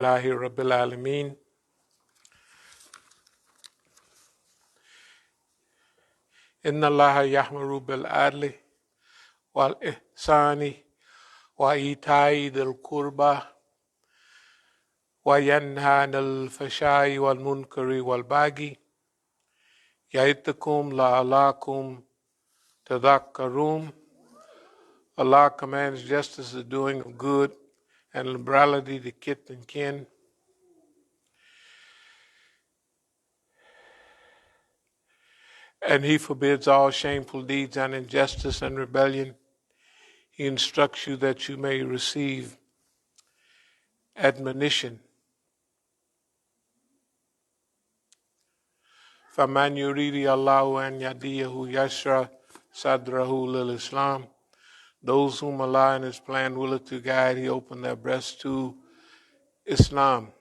Alhamdulillahi Rabbil Alameen. Inna Allaha yahmuru bil adli wal ihsani wa ita'i dhil qurba wa yanha anil fashai wal munkari wal baghi ya'idukum la'allakum tadhakkarun. Allah commands justice, the doing of good, and liberality to kith and kin. And He forbids all shameful deeds and injustice and rebellion. He instructs you that you may receive admonition. فَمَنْ يُرِيدِ اللَّهُ أَنْ يَهْدِيَهُ يَشْرَحْ صَدْرَهُ لِلْإِسْلَامِ. Those whom Allah in His plan willeth to guide, He opened their breasts to Islam.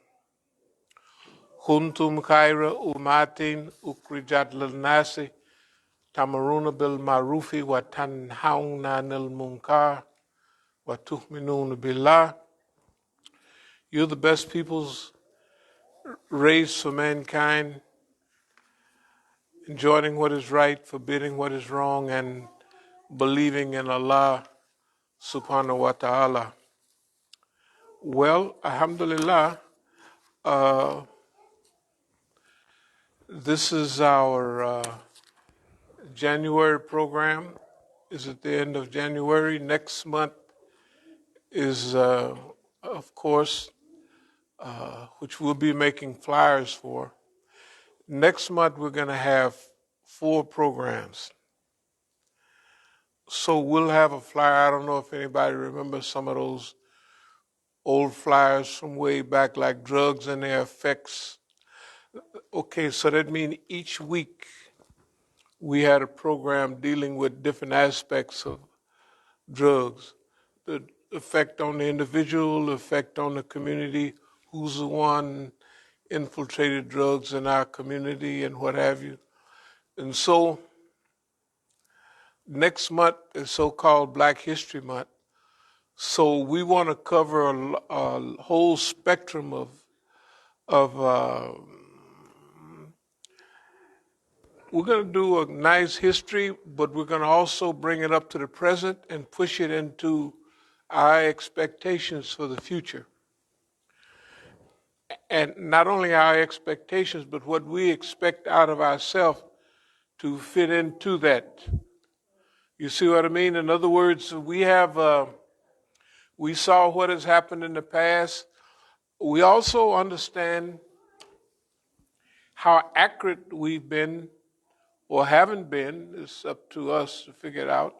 كُنْتُمْ خَيْرَ أُمَّةٍ أُخْرِجَتْ لِلنَّاسِ تَأْمُرُونَ بِالْمَعْرُوفِ وَتَنْهَوْنَ عَنِ الْمُنكَرِ وَتُؤْمِنُونَ بِاللَّهِ. You're the best peoples raised for mankind, enjoining what is right, forbidding what is wrong, and believing in Allah subhanahu wa ta'ala. Well, alhamdulillah, this is our January program. Is at the end of January. Next month is, of course, which we'll be making flyers for. Next month we're going to have 4 programs. So we'll have a flyer. I don't know if anybody remembers some of those old flyers from way back, like drugs and their effects. Okay, so that means each week we had a program dealing with different aspects of drugs, the effect on the individual, the effect on the community, who's the one infiltrated drugs in our community and what have you. And so next month is so-called Black History Month. So we want to cover a whole spectrum of we're going to do a nice history, but we're going to also bring it up to the present and push it into our expectations for the future. And not only our expectations, but what we expect out of ourselves to fit into that. You see what I mean? In other words, we saw what has happened in the past. We also understand how accurate we've been or haven't been, it's up to us to figure it out,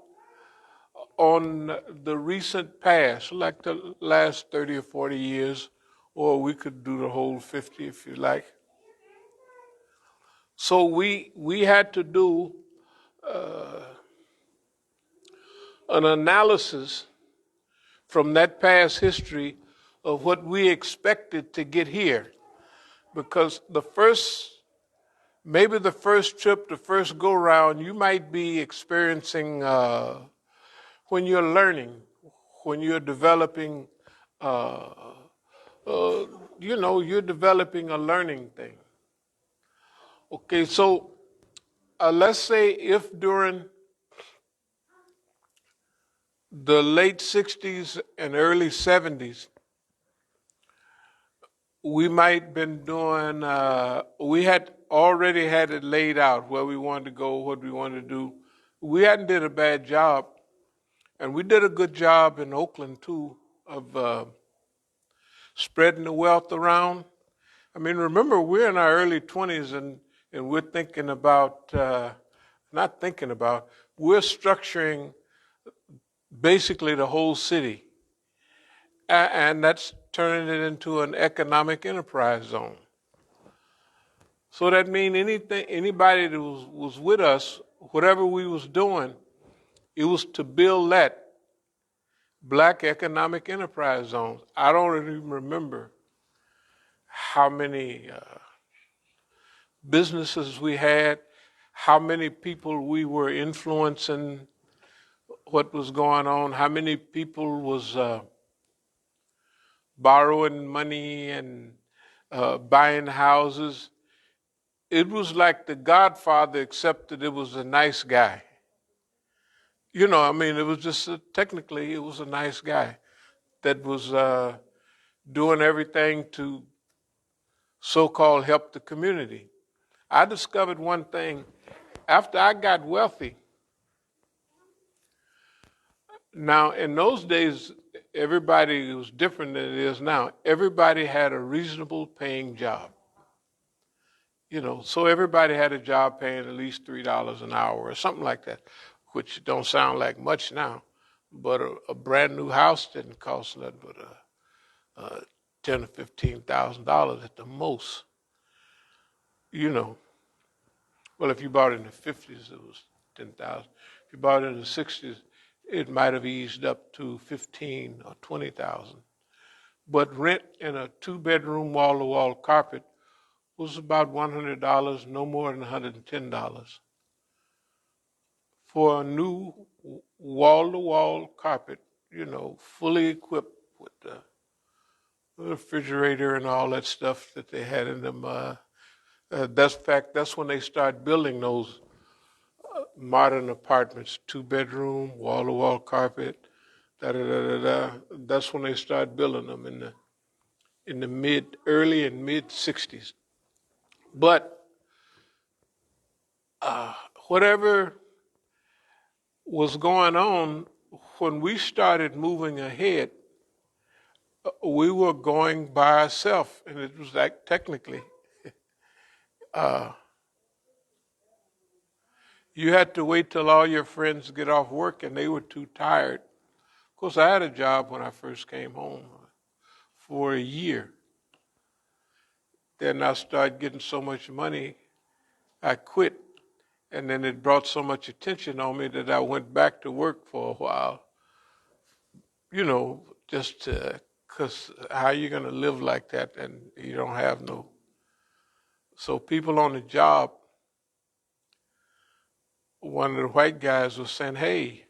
on the recent past, like the last 30 or 40 years, or we could do the whole 50 if you like. So we had to do an analysis from that past history of what we expected to get here. Because maybe the first trip, the first go round, you might be experiencing when you're learning, when you're developing, you're developing a learning thing. Okay, so let's say if during the late 60s and early 70s, we might been doing, we had already had it laid out where we wanted to go, what we wanted to do. We hadn't did a bad job, and we did a good job in Oakland too of spreading the wealth around. I mean, remember, we're in our early 20s and we're thinking about, we're structuring basically the whole city. And that's turning it into an economic enterprise zone. So that means anybody that was with us, whatever we was doing, it was to build that Black economic enterprise zones. I don't even remember how many businesses we had, how many people we were influencing what was going on, how many people was borrowing money and buying houses. It was like the Godfather, except that it was a nice guy. I mean, it was just technically, it was a nice guy that was doing everything to so-called help the community. I discovered one thing after I got wealthy. Now, in those days, everybody was different than it is now. Everybody had a reasonable paying job. So everybody had a job paying at least $3 an hour or something like that, which don't sound like much now. But a brand new house didn't cost nothing but $10,000 or $15,000 at the most. Well, if you bought it in the 50s, it was 10,000. If you bought it in the 60s, it might have eased up to 15 or 20,000. But rent in a 2-bedroom wall-to-wall carpet was about $100, no more than $110. For a new wall-to-wall carpet, fully equipped with the refrigerator and all that stuff that they had in them. That's when they started building those modern apartments, 2-bedroom, wall-to-wall carpet, da da da da da. That's when they started building them in the early and mid '60s. But whatever was going on, when we started moving ahead, we were going by ourselves, and it was like technically, you had to wait till all your friends get off work, and they were too tired. Of course, I had a job when I first came home for a year. Then I started getting so much money, I quit. And then it brought so much attention on me that I went back to work for a while, just because how you going to live like that and you don't have no. So people on the job, one of the white guys was saying, hey,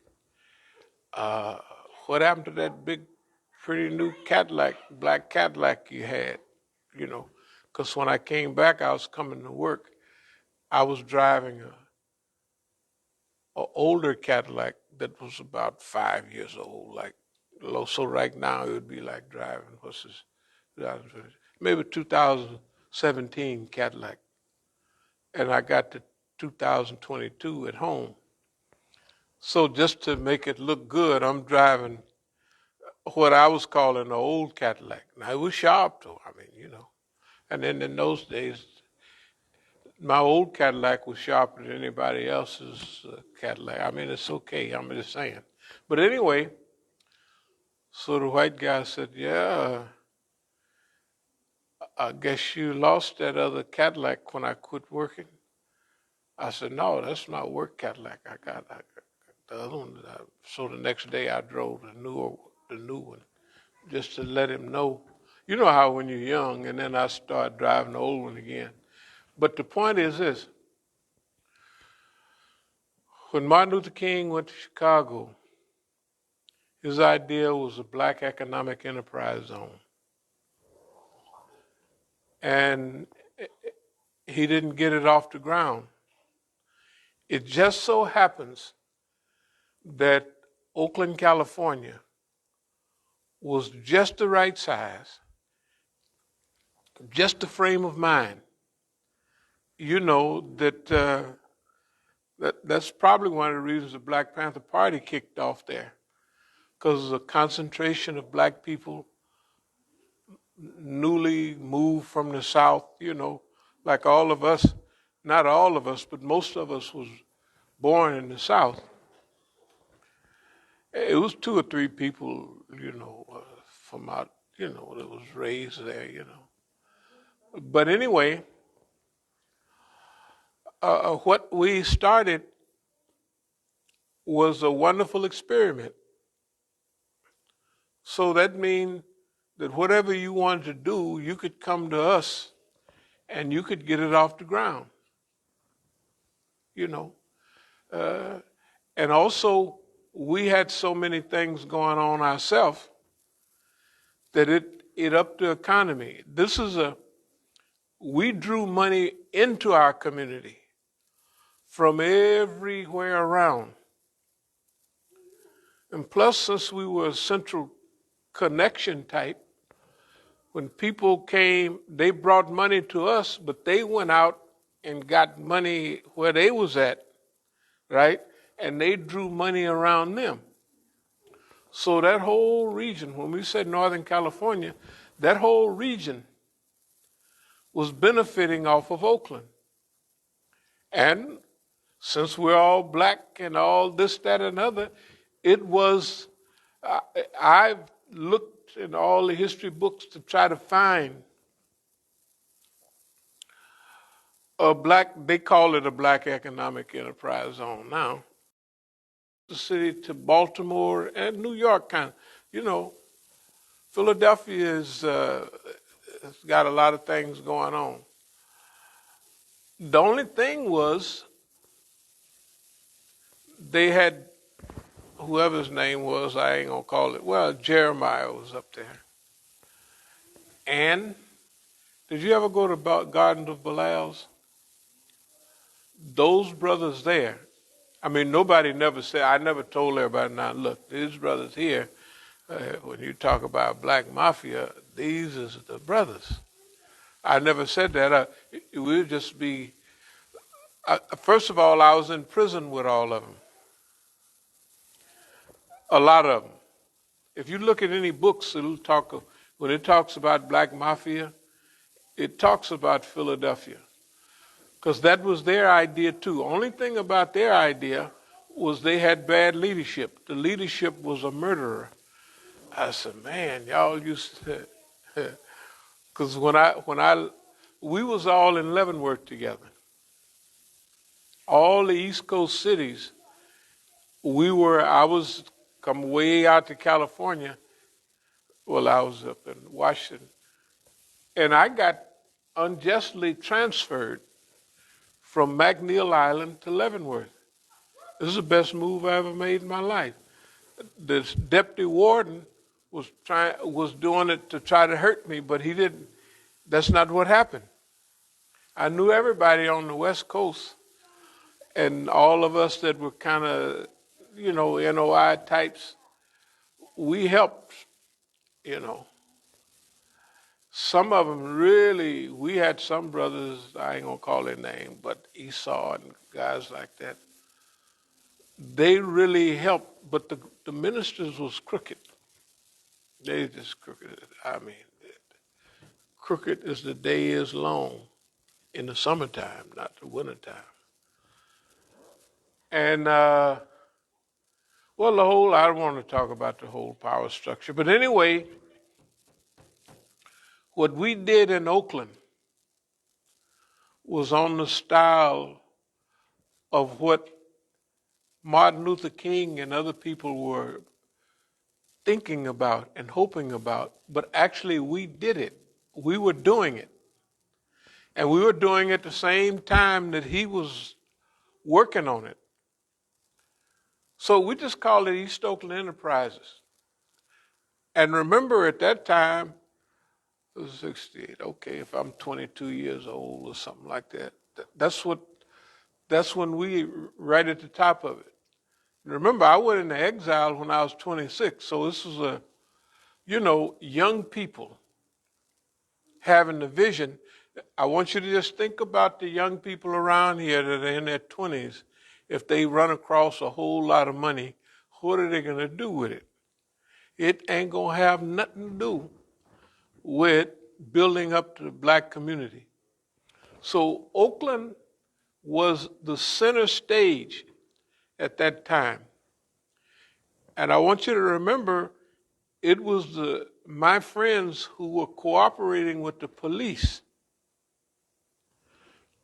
what happened to that big, pretty new Cadillac, black Cadillac you had? Because when I came back, I was coming to work. I was driving an older Cadillac that was about 5 years old. So right now it would be like driving, maybe 2017 Cadillac. And I got to 2022 at home. So just to make it look good, I'm driving what I was calling an old Cadillac. Now it was sharp though, And then in those days, my old Cadillac was sharper than anybody else's Cadillac. It's okay, I'm just saying. But anyway, so the white guy said, yeah, I guess you lost that other Cadillac when I quit working. I said, no, that's my work Cadillac. I got the other one. So the next day I drove the new one, just to let him know. You know how when you're young, and then I started driving the old one again. But the point is this. When Martin Luther King went to Chicago, his idea was a black economic enterprise zone. And he didn't get it off the ground. It just so happens that Oakland, California was just the right size, just the frame of mind. That's probably one of the reasons the Black Panther Party kicked off there, because of the concentration of black people newly moved from the South, like all of us, not all of us, but most of us was born in the South. It was 2 or 3 people, from out, that was raised there, But anyway, what we started was a wonderful experiment. So that means that whatever you wanted to do, you could come to us and you could get it off the ground. And also, we had so many things going on ourselves that it up the economy. We drew money into our community from everywhere around. And plus, since we were a central connection type, when people came, they brought money to us, but they went out and got money where they was at, right? And they drew money around them. So that whole region, when we said Northern California, that whole region was benefiting off of Oakland. And since we're all black and all this, that, and other, it was, I've looked in all the history books to try to find a black, they call it a black economic enterprise zone now. The city to Baltimore and New York kind of, Philadelphia has got a lot of things going on. The only thing was they had, whoever's name was, I ain't gonna call it, well, Jeremiah was up there. And did you ever go to Garden of Belial's? Those brothers there, I mean, nobody never said, I never told everybody, now look, these brothers here, when you talk about black mafia, these is the brothers. I never said that. It would just be, first of all, I was in prison with all of them. A lot of them. If you look at any books, when it talks about black mafia, it talks about Philadelphia. Because that was their idea too. Only thing about their idea was they had bad leadership. The leadership was a murderer. I said, man, y'all used to, because we was all in Leavenworth together. All the East Coast cities, I was come way out to California. Well, I was up in Washington. And I got unjustly transferred from McNeil Island to Leavenworth. This is the best move I ever made in my life. This deputy warden was doing it to try to hurt me, but he didn't. That's not what happened. I knew everybody on the West Coast, and all of us that were kind of, NOI types, we helped, Some of them really, we had some brothers, I ain't gonna call their name, but Esau and guys like that. They really helped, but the ministers was crooked. They just crooked. I mean, crooked as the day is long in the summertime, not the wintertime. And, I don't want to talk about the whole power structure, but anyway, what we did in Oakland was on the style of what Martin Luther King and other people were thinking about and hoping about, but actually we did it. We were doing it. And we were doing it at the same time that he was working on it. So we just called it East Oakland Enterprises. And remember at that time, it was 68. Okay, if I'm 22 years old or something like that, that's when we right at the top of it. And remember, I went into exile when I was 26. So this was young people having the vision. I want you to just think about the young people around here that are in their 20s. If they run across a whole lot of money, what are they going to do with it? It ain't going to have nothing to do with building up the black community. So Oakland was the center stage at that time. And I want you to remember, it was my friends who were cooperating with the police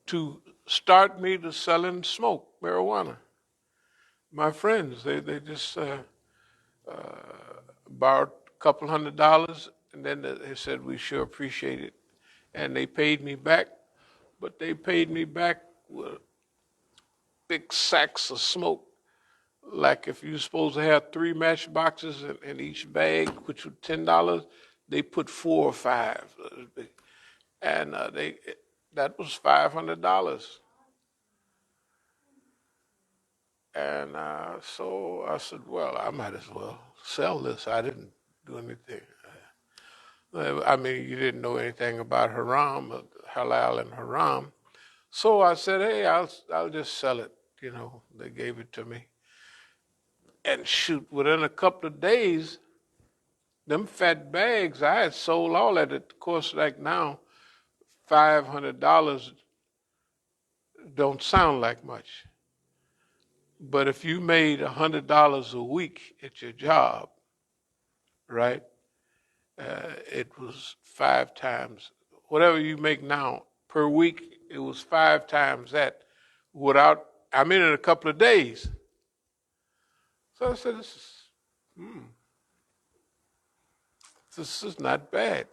to start me to selling marijuana. My friends, they just borrowed a couple $100, and then they said, we sure appreciate it. And they paid me back, but they paid me back with big sacks of smoke. Like if you're supposed to have 3 matchboxes in each bag, which was $10, they put 4 or 5, and that was $500. And so I said, well, I might as well sell this. I didn't do anything. I mean, you didn't know anything about haram, halal and haram. So I said, hey, I'll just sell it. You know, they gave it to me. And shoot, within a couple of days, them fat bags, I had sold all that. Of course, like now, $500 don't sound like much. But if you made $100 a week at your job, right? It was 5 times whatever you make now per week. It was 5 times that in a couple of days. So I said, this is not bad.